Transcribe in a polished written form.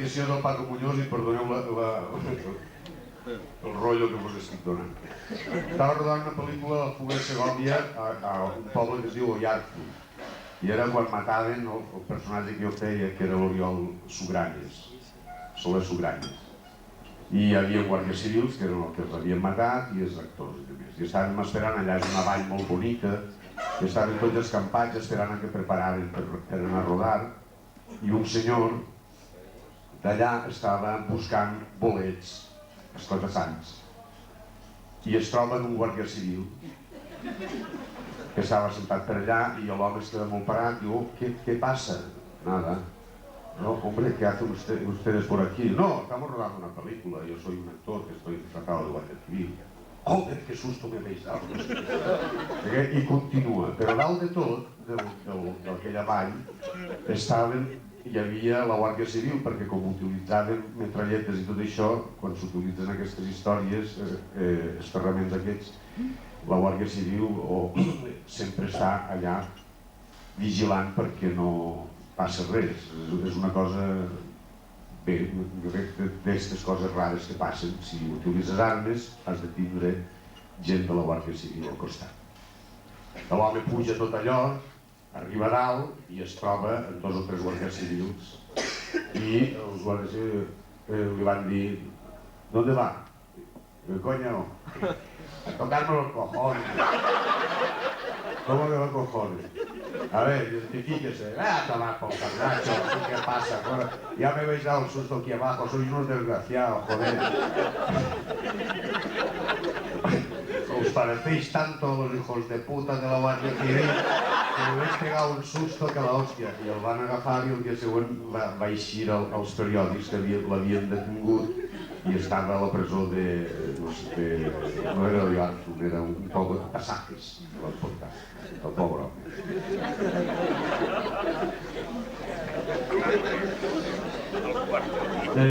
petició del Paco Muñoz i perdoneu el rotllo que vos estic donant. Estava rodant una pel·lícula a Fuga de Segòvia a un poble que es diu Ollarzo, i era quan mataven el personatge que jo feia, que era l'Oriol Sugranyes, Soler Sugranyes. I hi havia guàrdies civils, que eren els que els havien matat, i els actors i demés. I estàvem esperant, allà és una vall molt bonica, i estaven tots escampats esperant a que preparaven per anar a rodar, i un senyor d'allà estava buscant bolets esclatassants, i es troba en un guàrdia civil que estava sentat per allà, i l'home es queda molt parat i diu: ¿Qué pasa? Nada. No, hombre, ¿qué hacen ustedes por aquí? No, estamos rodando una película, yo soy un actor que estoy tratado de guardia civil. Joder, qué susto me habéis dado. I continua, però dalt de tot, d'aquella vall, hi havia la Guàrdia Civil, perquè com utilitzaven metralletes i tot això, quan s'utilitzen aquestes històries, esferraments aquests, la Guàrdia Civil sempre està allà vigilant perquè no passa res. És una cosa, bé, jo crec que d'aquestes coses rares que passen, si utilitzes armes has de tindre gent de la Guàrdia Civil al costat. L'home puja tot allò, arriba a dalt i es troba amb 2 o 3 guàrdies civils, i els guàrdies civils li van dir: ¿Dónde va? Coño, a tocarme los cojones. ¿Cómo que los cojones? A ver, identifíquese. A tomar por carnacho, ¿qué pasa? Ya me habéis dado un susto aquí abajo, sois unos desgraciados, joder. Os parecéis tanto a los hijos de puta de la Guàrdia Civil que me habéis pegado un susto que la hòstia. I el van agafar i el dia següent va eixir als periòdics que l'havien detingut i estava a la presó de... no era Ollarzo, era un poble de Pasajes, el portar, el pobre home.